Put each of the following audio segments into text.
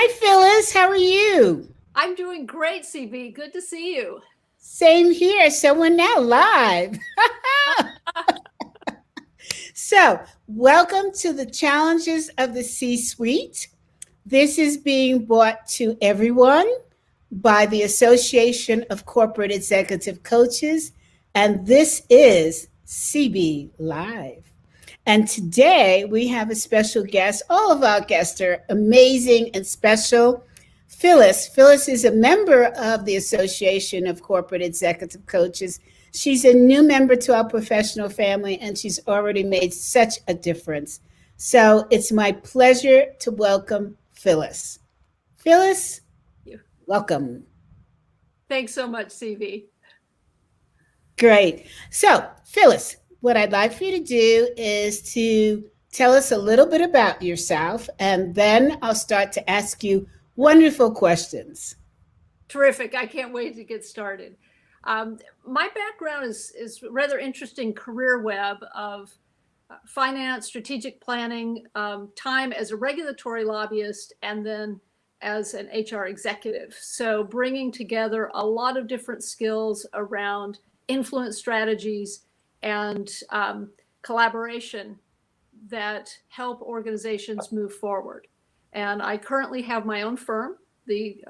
Hi, Phyllis. How are you? I'm doing great, CB. Good to see you. Same here. So we're now live. So, welcome to the Challenges of the C-Suite. This is being brought to everyone by the Association of Corporate Executive Coaches, and this is CB Live. And today we have a special guest. All of our guests are amazing and special. Phyllis. Phyllis is a member of the Association of Corporate Executive Coaches. She's a new member to our professional family, and she's already made such a difference. So it's my pleasure to welcome Phyllis. Phyllis, You. welcome. Thanks so much, CB. Great. So, Phyllis, what I'd like for you to do is to tell us a little bit about yourself, and then I'll start to ask you wonderful questions. Terrific. I can't wait to get started. My background is rather interesting career web of finance, strategic planning, time as a regulatory lobbyist, and then as an HR executive. So bringing together a lot of different skills around influence strategies and collaboration that help organizations move forward. And I currently have my own firm, the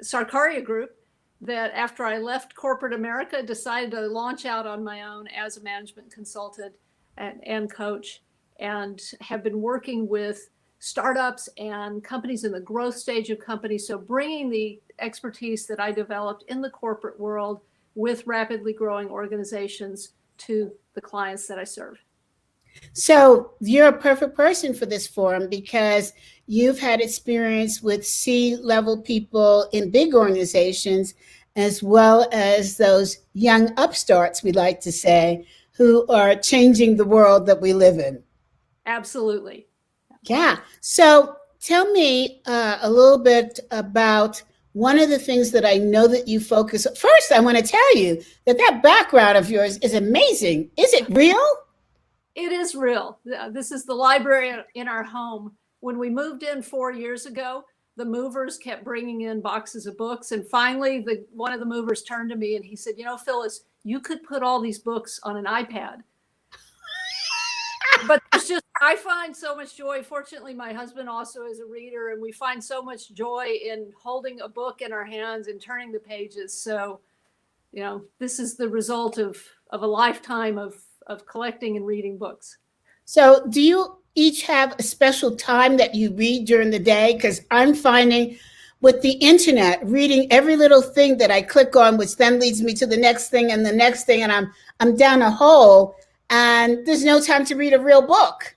Sarkaria Group, that after I left corporate America, decided to launch out on my own as a management consultant and coach, and have been working with startups and companies in the growth stage of companies. So bringing the expertise that I developed in the corporate world with rapidly growing organizations to the clients that I serve. So you're a perfect person for this forum because you've had experience with C-level people in big organizations, as well as those young upstarts, we like to say, who are changing the world that we live in. Absolutely. Yeah. So tell me a little bit about one of the things that I know that you focus on. First, I want to tell you that that background of yours is amazing. Is it real? It is real. This is the library in our home. When we moved in 4 years ago, the movers kept bringing in boxes of books. And finally, one of the movers turned to me and he said, Phyllis, you could put all these books on an iPad. But I find so much joy. Fortunately, my husband also is a reader, and we find so much joy in holding a book in our hands and turning the pages. So, this is the result of a lifetime of collecting and reading books. So do you each have a special time that you read during the day? Because I'm finding with the internet, reading every little thing that I click on, which then leads me to the next thing and the next thing, and I'm down a hole, and there's no time to read a real book.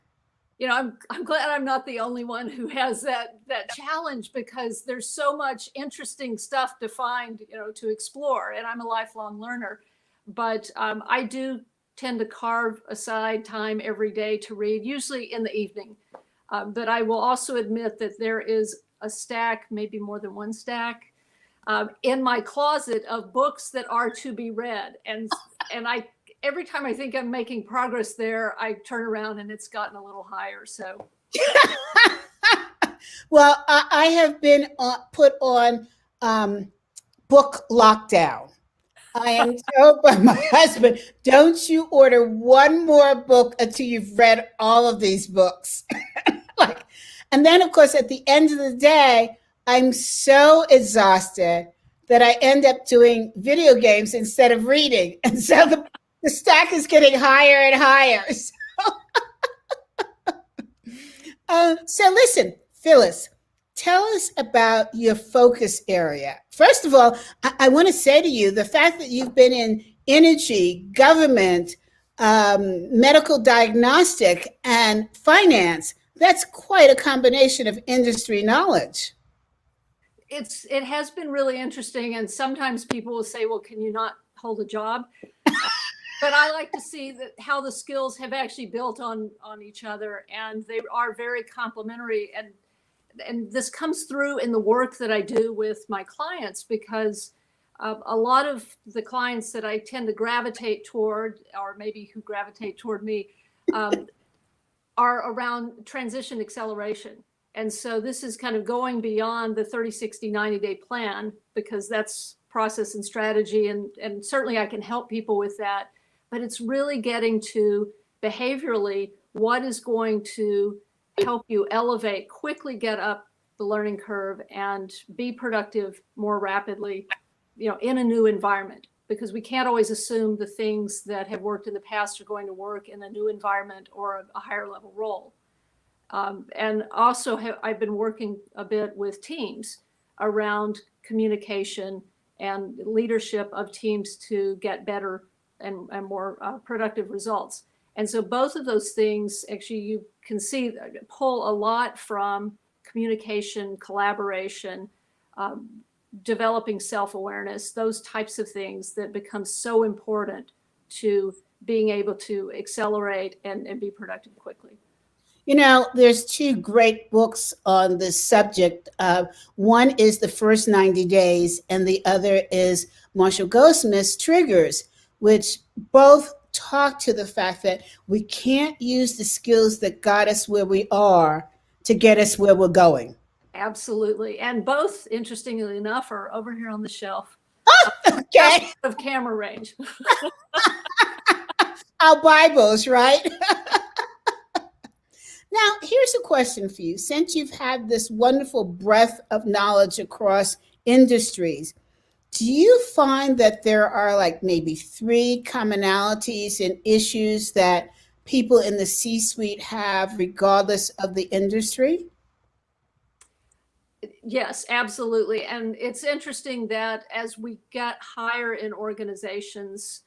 I'm glad I'm not the only one who has that challenge, because there's so much interesting stuff to find, to explore, and I'm a lifelong learner. But I do tend to carve aside time every day to read, usually in the evening. But I will also admit that there is a stack, maybe more than one stack, in my closet of books that are to be read. And I every time I think I'm making progress there, I turn around and it's gotten a little higher. So, well, I have been put on book lockdown. I am told by my husband, don't you order one more book until you've read all of these books. And then, of course, at the end of the day, I'm so exhausted that I end up doing video games instead of reading. And so the stack is getting higher and higher. So listen, Phyllis, tell us about your focus area. First of all, I want to say to you, the fact that you've been in energy, government, medical diagnostic, and finance, that's quite a combination of industry knowledge. It has been really interesting. And sometimes people will say, well, can you not hold a job? But I like to see how the skills have actually built on each other, and they are very complementary. And this comes through in the work that I do with my clients, because a lot of the clients that I tend to gravitate toward, or maybe who gravitate toward me, are around transition acceleration. And so this is kind of going beyond the 30, 60, 90-day plan, because that's process and strategy. And certainly I can help people with that. But it's really getting to behaviorally what is going to help you elevate, quickly get up the learning curve and be productive more rapidly, in a new environment. Because we can't always assume the things that have worked in the past are going to work in a new environment or a higher level role. And also I've been working a bit with teams around communication and leadership of teams to get better and more productive results. And so both of those things, actually, you can see pull a lot from communication, collaboration, developing self-awareness, those types of things that become so important to being able to accelerate and be productive quickly. There's two great books on this subject. One is The First 90 Days, and the other is Marshall Goldsmith's Triggers, which both talk to the fact that we can't use the skills that got us where we are to get us where we're going. Absolutely. And both, interestingly enough, are over here on the shelf. Okay. Out of camera range. Our Bibles, right? Now, here's a question for you. Since you've had this wonderful breadth of knowledge across industries, do you find that there are like maybe 3 commonalities and issues that people in the C-suite have regardless of the industry? Yes, absolutely. And it's interesting that as we get higher in organizations,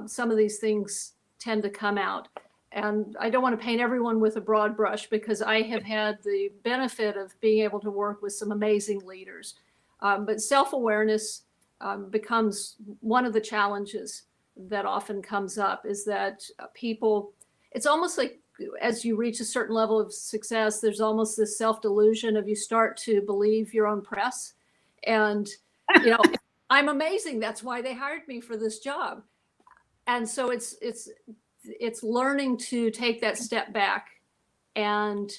some of these things tend to come out. And I don't want to paint everyone with a broad brush, because I have had the benefit of being able to work with some amazing leaders. But self-awareness becomes one of the challenges that often comes up, is that people, it's almost like as you reach a certain level of success, there's almost this self-delusion of you start to believe your own press. And, I'm amazing. That's why they hired me for this job. And so it's learning to take that step back and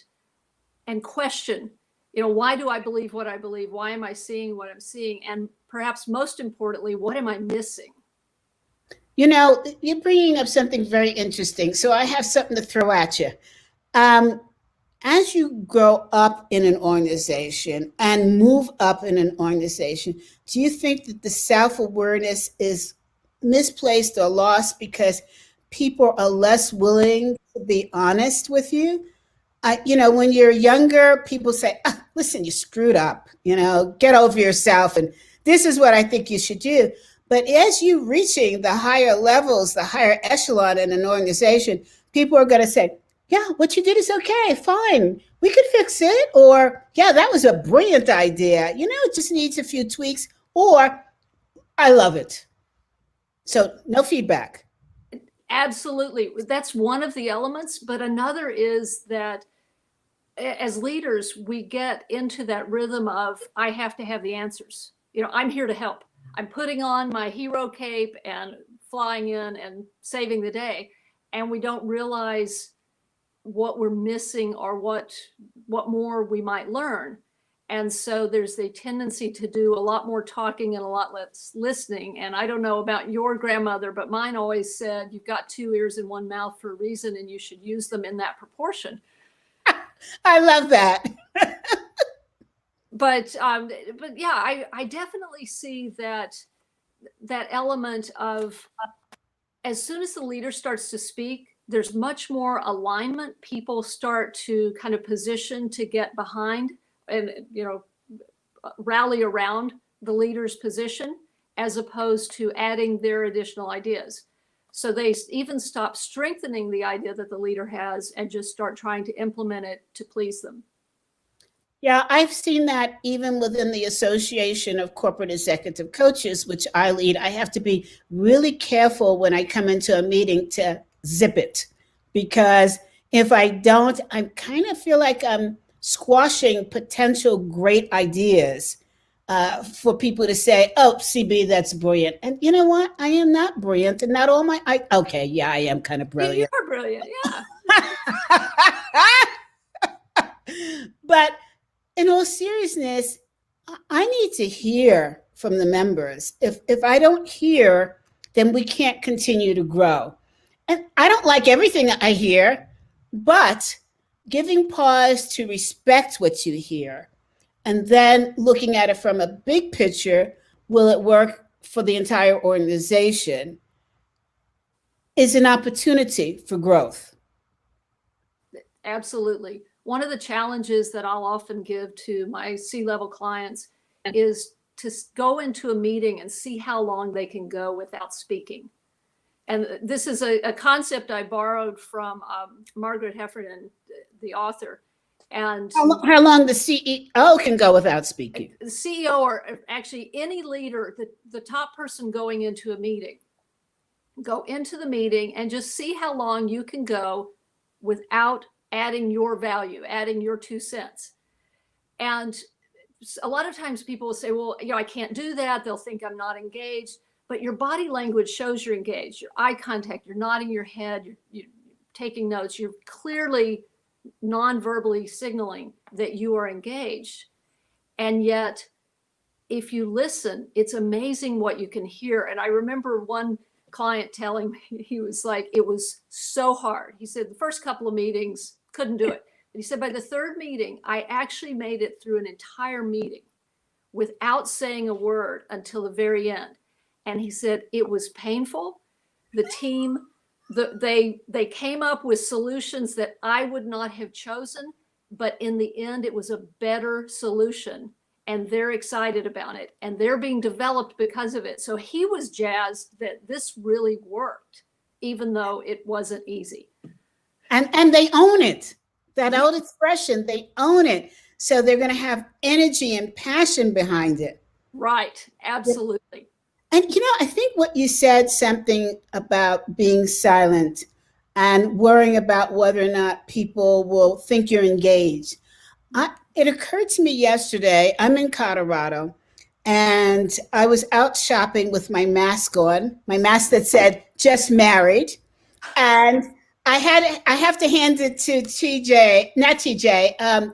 question, why do I believe what I believe? Why am I seeing what I'm seeing? And perhaps most importantly, what am I missing? You're bringing up something very interesting. So I have something to throw at you. As you grow up in an organization and move up in an organization, do you think that the self-awareness is misplaced or lost because people are less willing to be honest with you? When you're younger, people say, listen, you screwed up, get over yourself. And this is what I think you should do. But as you reaching the higher levels, the higher echelon in an organization, people are going to say, yeah, what you did is okay, fine. We could fix it. Or, yeah, that was a brilliant idea. It just needs a few tweaks. Or, I love it. So no feedback. Absolutely. That's one of the elements. But another is that as leaders, we get into that rhythm of, I have to have the answers. I'm here to help. I'm putting on my hero cape and flying in and saving the day. And we don't realize what we're missing or what more we might learn. And so there's a tendency to do a lot more talking and a lot less listening. And I don't know about your grandmother, but mine always said, you've got 2 ears and 1 mouth for a reason, and you should use them in that proportion. I love that. But yeah, I definitely see that element of, as soon as the leader starts to speak, there's much more alignment. People start to kind of position to get behind and, rally around the leader's position, as opposed to adding their additional ideas. So they even stop strengthening the idea that the leader has and just start trying to implement it to please them. Yeah, I've seen that even within the Association of Corporate Executive Coaches, which I lead. I have to be really careful when I come into a meeting to zip it, because if I don't, I kind of feel like I'm squashing potential great ideas for people to say, oh, CB, that's brilliant. And you know what? I am not brilliant, and not all okay, yeah, I am kind of brilliant. You are brilliant, yeah. But all seriousness, I need to hear from the members. If I don't hear, then we can't continue to grow. And I don't like everything I hear, but giving pause to respect what you hear and then looking at it from a big picture, will it work for the entire organization, is an opportunity for growth. Absolutely. One of the challenges that I'll often give to my C-level clients is to go into a meeting and see how long they can go without speaking. And this is a concept I borrowed from Margaret Heffernan, the author. And how long the CEO can go without speaking? The CEO, or actually any leader, the top person going into a meeting, go into the meeting and just see how long you can go without adding your value, adding your 2 cents. And a lot of times people will say, well, I can't do that. They'll think I'm not engaged. But your body language shows you're engaged. Your eye contact, you're nodding your head, you're taking notes. You're clearly non-verbally signaling that you are engaged. And yet, if you listen, it's amazing what you can hear. And I remember one client telling me, he was like, it was so hard. He said the first couple of meetings, couldn't do it. But he said by the third meeting, I actually made it through an entire meeting without saying a word until the very end. And he said it was painful. The team, they came up with solutions that I would not have chosen, but in the end, it was a better solution. And they're excited about it, and they're being developed because of it. So he was jazzed that this really worked, even though it wasn't easy. And they own it. That old expression, they own it. So they're going to have energy and passion behind it. Right. Absolutely. And, I think what you said, something about being silent and worrying about whether or not people will think you're engaged. It occurred to me yesterday, I'm in Colorado, and I was out shopping with my mask on, my mask that said, just married. And I have to hand it to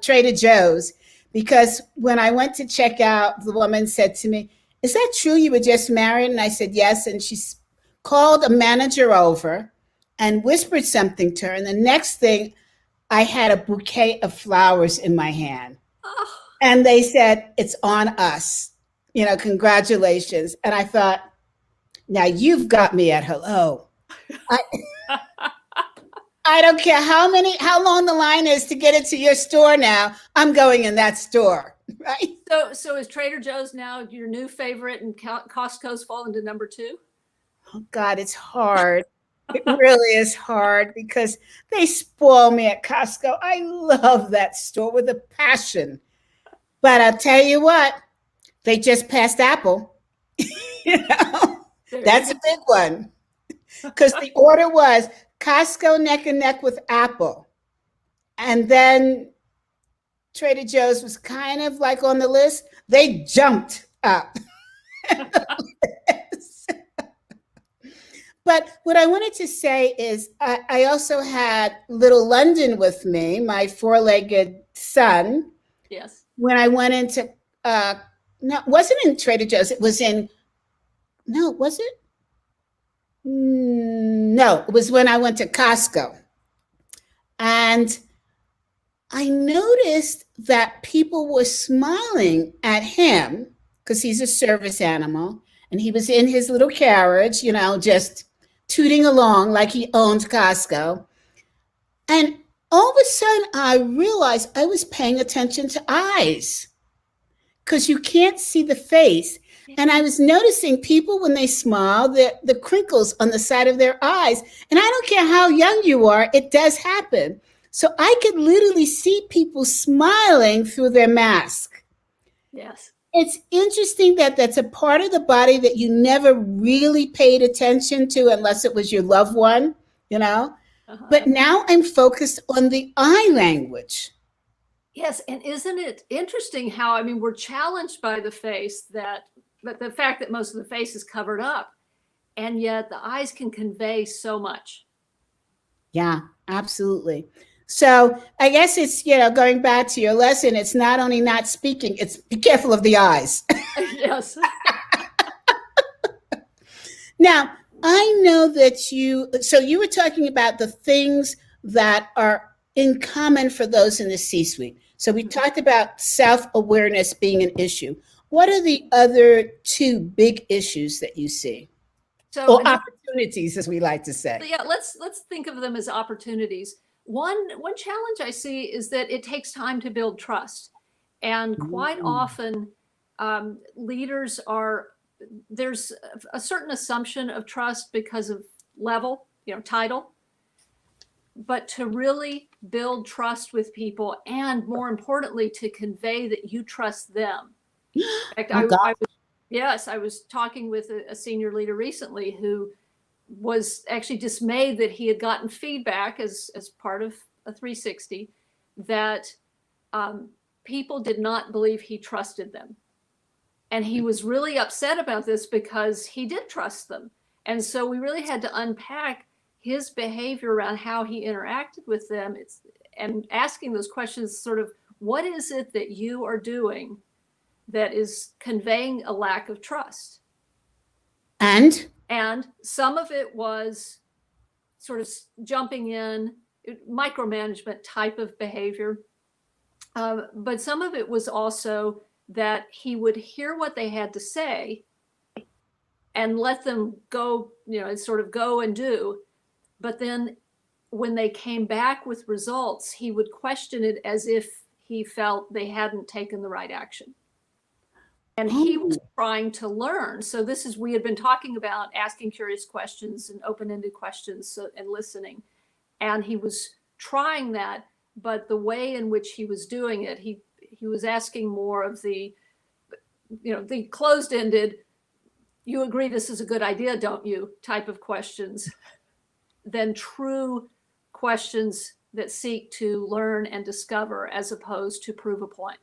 Trader Joe's, because when I went to check out, the woman said to me, is that true you were just married? And I said, yes. And she called a manager over and whispered something to her. And the next thing, I had a bouquet of flowers in my hand. Oh. And they said, it's on us. Congratulations. And I thought, now you've got me at hello. I don't care how long the line is to get it to your store now. I'm going in that store, right? So is Trader Joe's now your new favorite and Costco's fallen to number 2? Oh God, it's hard. It really is hard because they spoil me at Costco. I love that store with a passion. But I'll tell you what, they just passed Apple. That's a big one. Because the order was Costco neck and neck with Apple. And then Trader Joe's was kind of like on the list. They jumped up. But what I wanted to say is I also had little London with me, my 4-legged son. Yes. When I went into, no, it wasn't in Trader Joe's. It was was it? No, it was when I went to Costco. And I noticed that people were smiling at him because he's a service animal. And he was in his little carriage, just tooting along like he owned Costco. And all of a sudden, I realized I was paying attention to eyes because you can't see the face. And I was noticing people when they smile, the crinkles on the side of their eyes. And I don't care how young you are, it does happen. So I could literally see people smiling through their mask. Yes. It's interesting that that's a part of the body that you never really paid attention to unless it was your loved one, But now I'm focused on the eye language. Yes. And isn't it interesting how, we're challenged by the face but the fact that most of the face is covered up, and yet the eyes can convey so much. Yeah, absolutely. So I guess it's, going back to your lesson, it's not only not speaking, it's be careful of the eyes. Yes. Now, I know that you were talking about the things that are in common for those in the C suite. So we talked about self awareness being an issue. What are the other two big issues that you see? So, Or opportunities, as we like to say. yeah, let's think of them as opportunities. One challenge I see is that it takes time to build trust, and quite often leaders are there's a certain assumption of trust because of level, title, but to really build trust with people, and more importantly, to convey that you trust them. In fact, I was talking with a senior leader recently who was actually dismayed that he had gotten feedback as part of a 360 that people did not believe he trusted them. And he was really upset about this because he did trust them. And so we really had to unpack his behavior around how he interacted with them. And asking those questions, sort of, what is it that you are doing that is conveying a lack of trust? And some of it was sort of jumping in, micromanagement type of behavior. But some of it was also that he would hear what they had to say and let them go, sort of go and do. But then when they came back with results, he would question it as if he felt they hadn't taken the right action. And he was trying to learn. So we had been talking about asking curious questions and open-ended questions and listening. And he was trying that, but the way in which he was doing it, he was asking more of the closed-ended, you agree this is a good idea, don't you, type of questions, than true questions that seek to learn and discover as opposed to prove a point.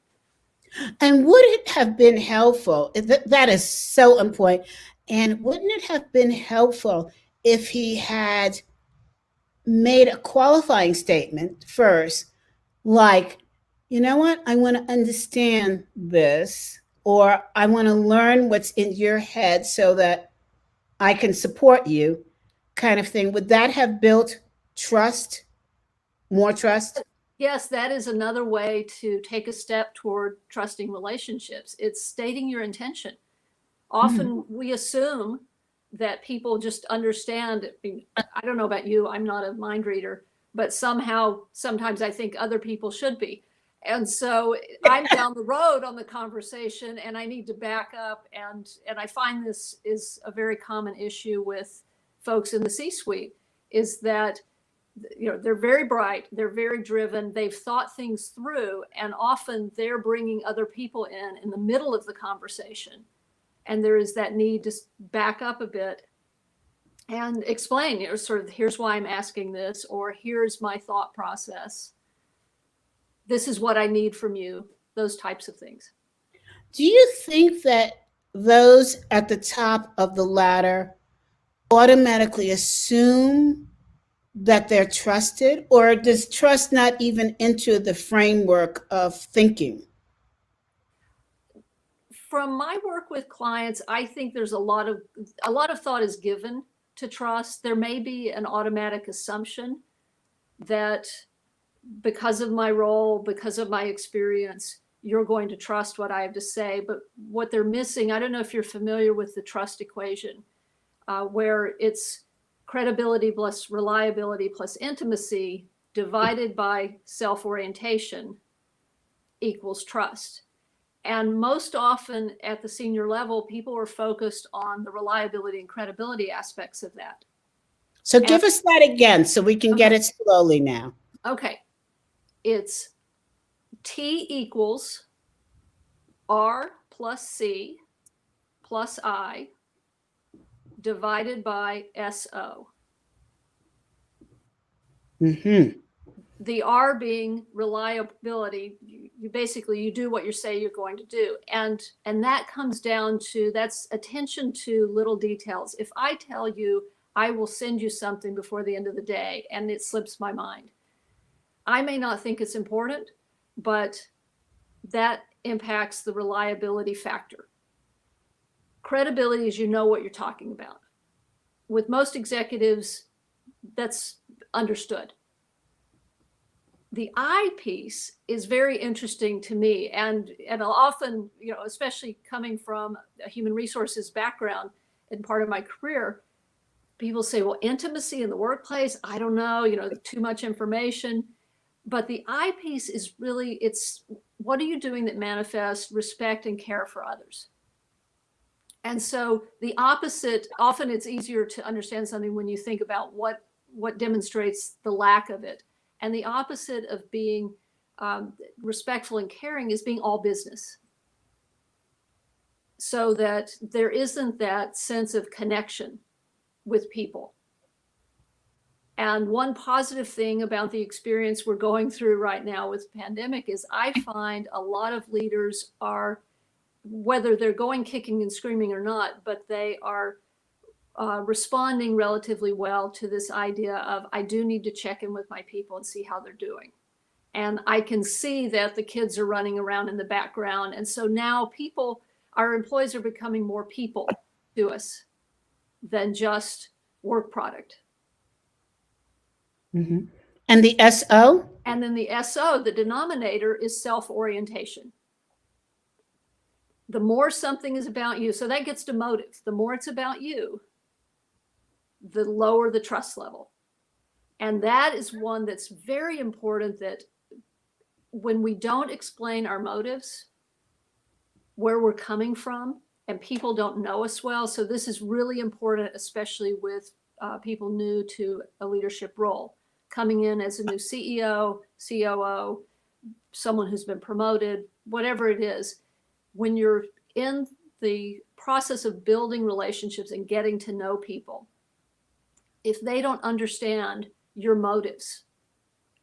And would it have been helpful? That is so important. And wouldn't it have been helpful if he had made a qualifying statement first, like, you know what, I want to understand this, or I want to learn what's in your head so that I can support you, kind of thing? Would that have built trust, more trust? Yes, that is another way to take a step toward trusting relationships. It's stating your intention. Often we assume that people just understand. I don't know about you, I'm not a mind reader, but sometimes I think other people should be. And so I'm down the road on the conversation and I need to back up. And I find this is a very common issue with folks in the C-suite, is that they're very bright, they're very driven, they've thought things through, and often they're bringing other people in the middle of the conversation. And there is that need to back up a bit and explain, sort of, here's why I'm asking this, or here's my thought process. This is what I need from you, those types of things. Do you think that those at the top of the ladder automatically assume that they're trusted, or does trust not even enter the framework of thinking? From my work with clients, I think there's a lot of thought is given to trust. There may be an automatic assumption that because of my role, because of my experience, you're going to trust what I have to say. But what they're missing, I don't know if you're familiar with the trust equation, where it's credibility plus reliability plus intimacy divided by self-orientation equals trust. And most often at the senior level, people are focused on the reliability and credibility aspects of that. So give us that again so we can get it slowly now. Okay. It's T equals R plus C plus I divided by SO. The R being reliability. You basically do what you say you're going to do. And that comes down to, that's attention to little details. If I tell you I will send you something before the end of the day and it slips my mind, I may not think it's important, but that impacts the reliability factor. Credibility is you know what you're talking about. With most executives, that's understood. The I piece is very interesting to me, and I'll often, especially coming from a human resources background and part of my career, people say, well, intimacy in the workplace, I don't know, too much information. But the I piece is really, it's what are you doing that manifests respect and care for others? And so the opposite, often it's easier to understand something when you think about what demonstrates the lack of it. And the opposite of being respectful and caring is being all business. So that there isn't that sense of connection with people. And one positive thing about the experience we're going through right now with the pandemic is I find a lot of leaders are, whether they're going kicking and screaming or not, but they are responding relatively well to this idea of, I do need to check in with my people and see how they're doing. And I can see that the kids are running around in the background. And so now our employees are becoming more people to us than just work product. Mm-hmm. And the SO? And then the SO, the denominator, is self-orientation. The more something is about you, so that gets to motive. The more it's about you, the lower the trust level. And that is one that's very important, that when we don't explain our motives, where we're coming from, and people don't know us well. So this is really important, especially with people new to a leadership role, coming in as a new CEO, COO, someone who's been promoted, whatever it is. When you're in the process of building relationships and getting to know people, if they don't understand your motives,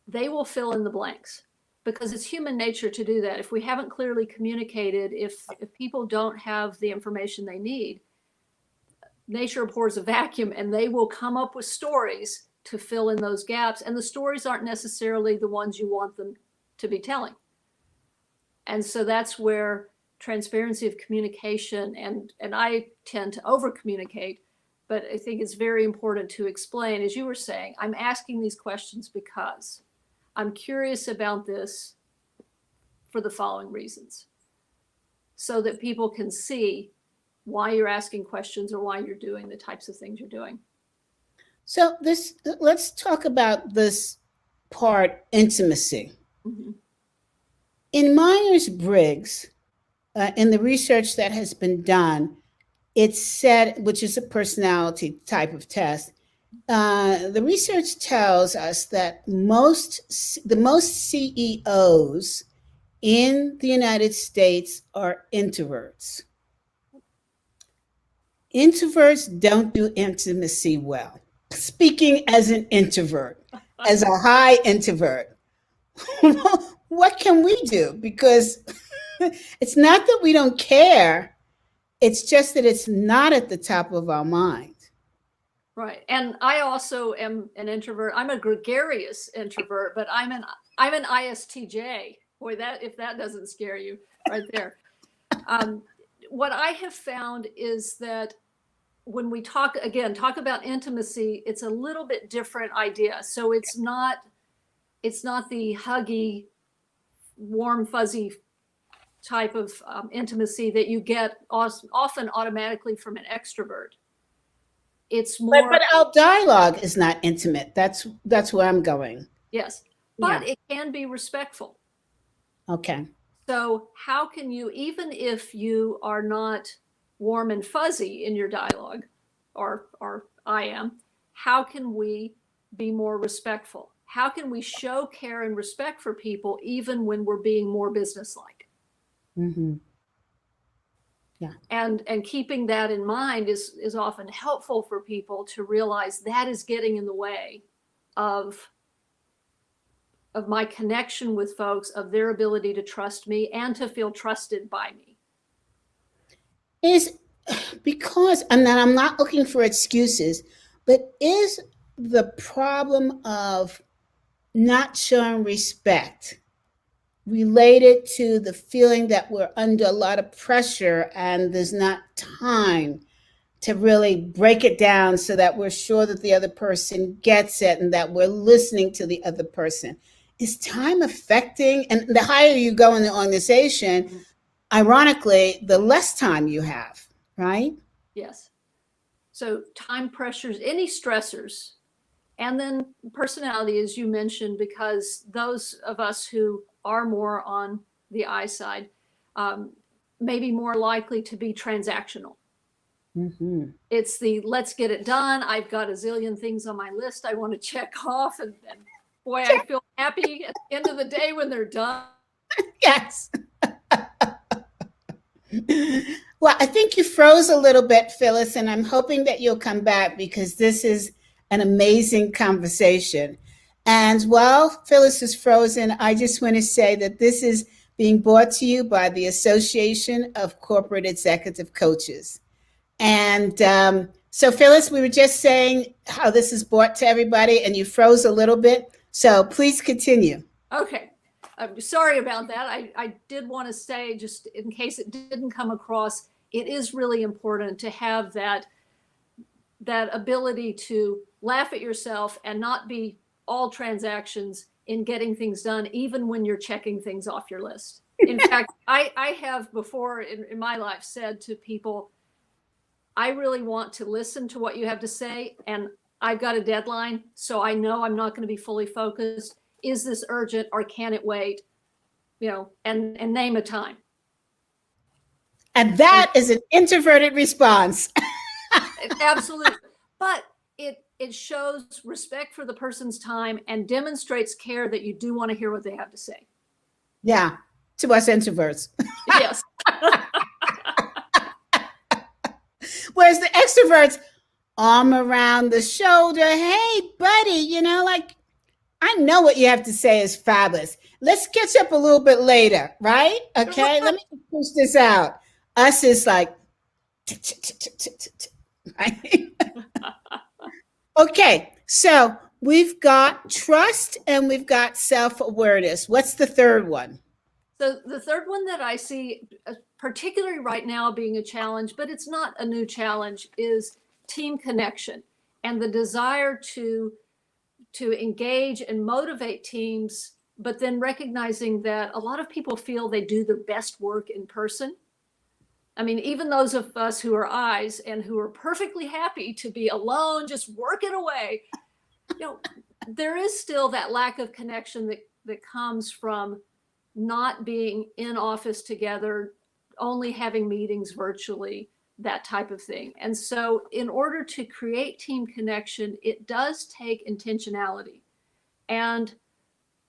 they will fill in the blanks, because it's human nature to do that. If we haven't clearly communicated, if people don't have the information they need, nature abhors a vacuum, and they will come up with stories to fill in those gaps. And the stories aren't necessarily the ones you want them to be telling. And so that's where transparency of communication, and I tend to over communicate, but I think it's very important to explain, as you were saying, I'm asking these questions because I'm curious about this for the following reasons, so that people can see why you're asking questions or why you're doing the types of things you're doing. So let's talk about this part, intimacy. Mm-hmm. In Myers-Briggs, in the research that has been done, it's said, which is a personality type of test, the research tells us that the most CEOs in the United States are introverts. Introverts don't do intimacy well. Speaking as an introvert, as a high introvert, what can we do? Because it's not that we don't care, it's just that it's not at the top of our mind. Right. And I also am an introvert. I'm a gregarious introvert, but I'm an ISTJ. Boy, if that doesn't scare you right there. What I have found is that when we talk about intimacy, it's a little bit different idea. So it's not the huggy, warm, fuzzy type of intimacy that you get often automatically from an extrovert. It's more, but our dialogue is not intimate. That's where I'm going. Yes, but it can be respectful. Okay. So how can you, even if you are not warm and fuzzy in your dialogue, or I am, how can we be more respectful? How can we show care and respect for people even when we're being more businesslike? Mm-hmm. Yeah. And keeping that in mind is often helpful for people to realize that is getting in the way of my connection with folks, of their ability to trust me and to feel trusted by me. Is because, and then I'm not looking for excuses, but is the problem of not showing respect related to the feeling that we're under a lot of pressure and there's not time to really break it down so that we're sure that the other person gets it and that we're listening to the other person. Is time affecting? And the higher you go in the organization, ironically, the less time you have, right? Yes. So time pressures, any stressors, and then personality, as you mentioned, because those of us who are more on the I side may be more likely to be transactional. Mm-hmm. It's the let's get it done. I've got a zillion things on my list I want to check off. And boy, I feel happy at the end of the day when they're done. Yes. Well, I think you froze a little bit, Phyllis, and I'm hoping that you'll come back because this is an amazing conversation. And while Phyllis is frozen, I just want to say that this is being brought to you by the Association of Corporate Executive Coaches. And so, Phyllis, we were just saying how this is brought to everybody, and you froze a little bit. So please continue. Okay. I'm sorry about that. I did want to say, just in case it didn't come across, it is really important to have that ability to laugh at yourself and not be all transactions in getting things done, even when you're checking things off your list. In fact, I have before in my life said to people, I really want to listen to what you have to say, and I've got a deadline, so I know I'm not going to be fully focused. Is this urgent or can it wait? And name a time. And that is an introverted response. Absolutely. But it shows respect for the person's time and demonstrates care that you do want to hear what they have to say. Yeah, to us introverts. Yes. Whereas the extroverts, arm around the shoulder, hey, buddy, like, I know what you have to say is fabulous. Let's catch up a little bit later, right? Okay, let me push this out. Us is like, right? Okay, so we've got trust and we've got self-awareness. What's the third one? So the third one that I see, particularly right now being a challenge, but it's not a new challenge, is team connection and the desire to engage and motivate teams, but then recognizing that a lot of people feel they do their best work in person. I mean, even those of us who are I's and who are perfectly happy to be alone, just working away, there is still that lack of connection that comes from not being in office together, only having meetings virtually, that type of thing. And so in order to create team connection, it does take intentionality and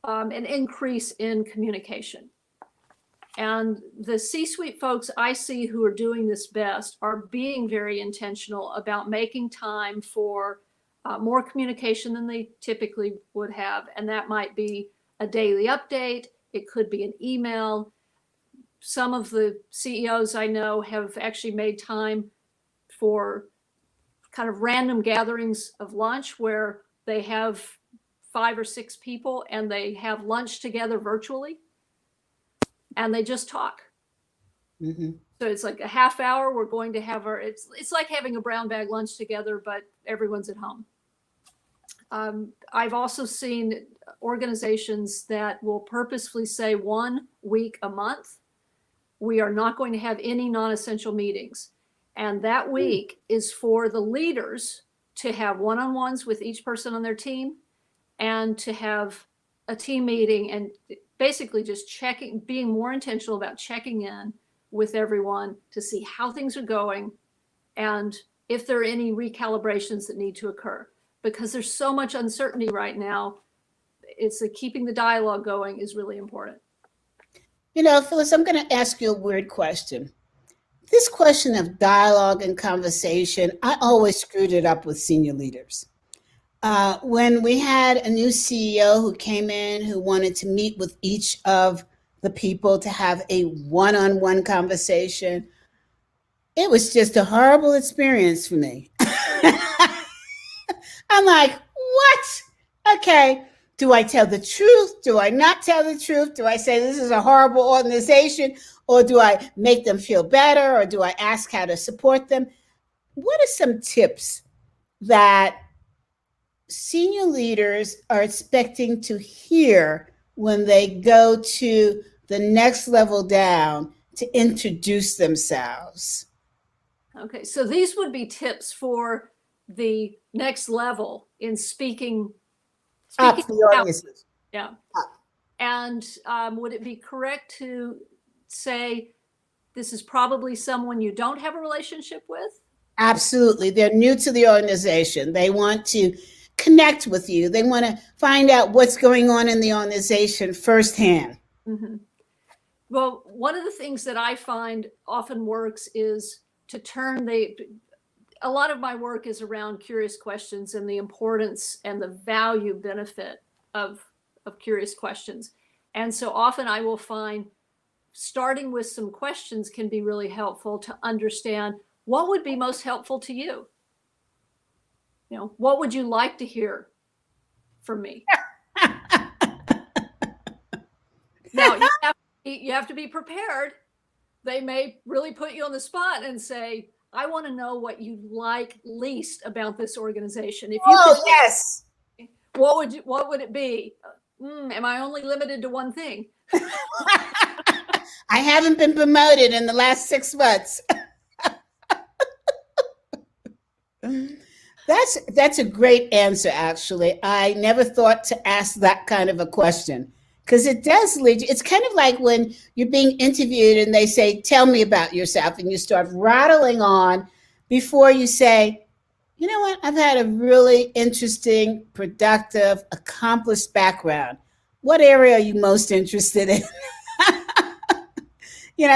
an increase in communication. And the C-suite folks I see who are doing this best are being very intentional about making time for more communication than they typically would have. And that might be a daily update. It could be an email. Some of the CEOs I know have actually made time for kind of random gatherings of lunch where they have 5 or 6 people and they have lunch together virtually and they just talk. Mm-hmm. So it's like a half hour. We're going to have it's like having a brown bag lunch together, but everyone's at home. I've also seen organizations that will purposefully say 1 week a month, we are not going to have any non-essential meetings. And that week is for the leaders to have one-on-ones with each person on their team and to have a team meeting and basically just being more intentional about checking in with everyone to see how things are going and if there are any recalibrations that need to occur. Because there's so much uncertainty right now, it's keeping the dialogue going is really important. Phyllis, I'm going to ask you a weird question. This question of dialogue and conversation, I always screwed it up with senior leaders. When we had a new CEO who came in who wanted to meet with each of the people to have a one-on-one conversation, it was just a horrible experience for me. I'm like, what? Okay, Do I tell the truth? Do I not tell the truth? Do I say this is a horrible organization? Or do I make them feel better? Or do I ask how to support them? What are some tips that senior leaders are expecting to hear when they go to the next level down to introduce themselves? Okay, so these would be tips for the next level in speaking Up the out. organization. Yeah. And would it be correct to say this is probably someone you don't have a relationship with? Absolutely. They're new to the organization. They want to connect with you. They want to find out what's going on in the organization firsthand. Mm-hmm. Well, one of the things that I find often works is to turn a lot of my work is around curious questions and the importance and the value benefit of curious questions. And so often I will find starting with some questions can be really helpful to understand what would be most helpful to you. You know, what would you like to hear from me? Now, you have to be prepared. They may really put you on the spot and say, I want to know what you like least about this organization. If you could, yes. What would it be? Am I only limited to one thing? I haven't been promoted in the last 6 months. That's a great answer, actually. I never thought to ask that kind of a question because it does lead you. It's kind of like when you're being interviewed and they say, tell me about yourself, and you start rattling on before you say, you know what, I've had a really interesting, productive, accomplished background. What area are you most interested in?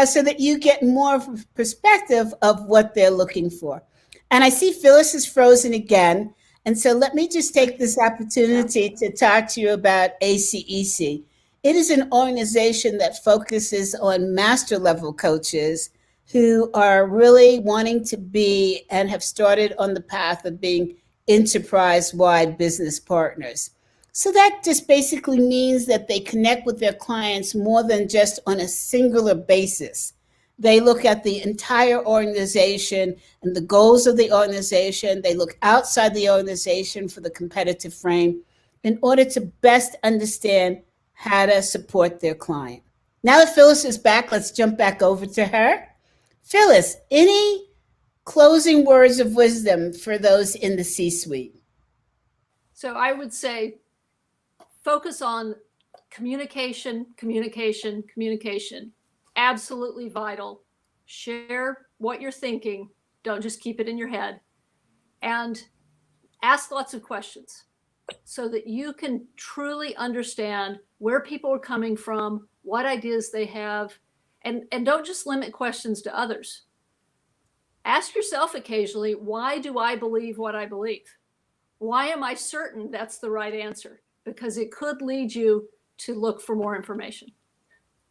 So that you get more of a perspective of what they're looking for. And I see Phyllis is frozen again. And so let me just take this opportunity to talk to you about ACEC. It is an organization that focuses on master level coaches who are really wanting to be and have started on the path of being enterprise-wide business partners. So that just basically means that they connect with their clients more than just on a singular basis. They look at the entire organization and the goals of the organization. They look outside the organization for the competitive frame in order to best understand how to support their client. Now that Phyllis is back, let's jump back over to her. Phyllis, any closing words of wisdom for those in the C-suite? So I would say focus on communication, communication, communication. Absolutely vital. Share what you're thinking. Don't just keep it in your head. And ask lots of questions so that you can truly understand where people are coming from, what ideas they have, and don't just limit questions to others. Ask yourself occasionally, why do I believe what I believe? Why am I certain that's the right answer? Because it could lead you to look for more information.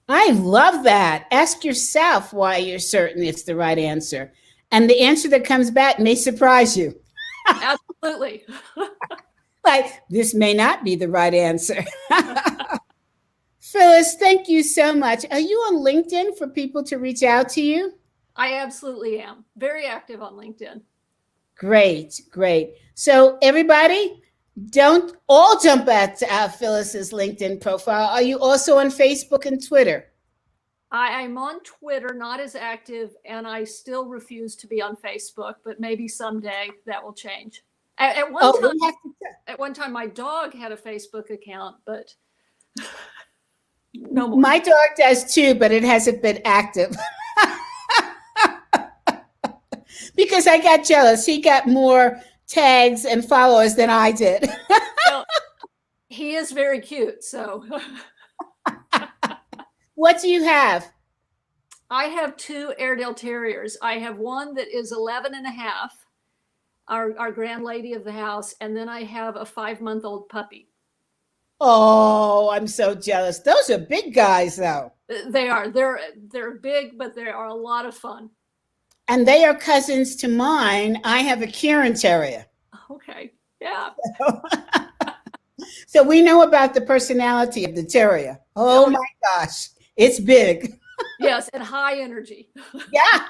I love that. Ask yourself why you're certain it's the right answer. And the answer that comes back may surprise you. Absolutely. Like, this may not be the right answer. Phyllis, thank you so much. Are you on LinkedIn for people to reach out to you? I absolutely am. Very active on LinkedIn. Great, great. So everybody, don't all jump at Phyllis's LinkedIn profile. Are you also on Facebook and Twitter? I'm on Twitter, not as active, and I still refuse to be on Facebook, but maybe someday that will change. At one time, my dog had a Facebook account, but no more. My dog does too, but it hasn't been active. Because I got jealous. He got more tags and followers than I did. Well, he is very cute, so. What do you have? I have 2 Airedale Terriers. I have one that is 11 and a half, our grand lady of the house, and then I have a 5-month-old puppy. Oh, I'm so jealous. Those are big guys, though. They are. They're big, but they are a lot of fun. And they are cousins to mine. I have a Kieran Terrier. Okay. Yeah. So we know about the personality of the terrier. Oh Oh, my gosh, it's big. yes, and high energy. Yeah,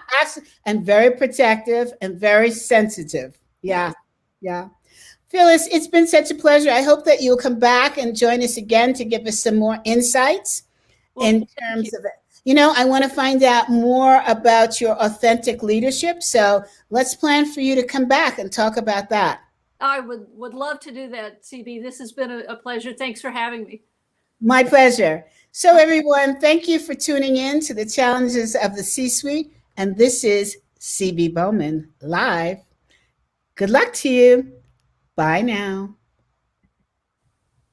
and very protective and very sensitive. Yeah, Yes. yeah. Phyllis, it's been such a pleasure. I hope that you'll come back and join us again to give us some more insights Well, in thank you. terms of it. You know, I want to find out more about your authentic leadership. So let's plan for you to come back and talk about that. I would love to do that, CB. This has been a pleasure. Thanks for having me. My pleasure. So, everyone, thank you for tuning in to the challenges of the C suite. And this is CB Bowman live. Good luck to you. Bye now.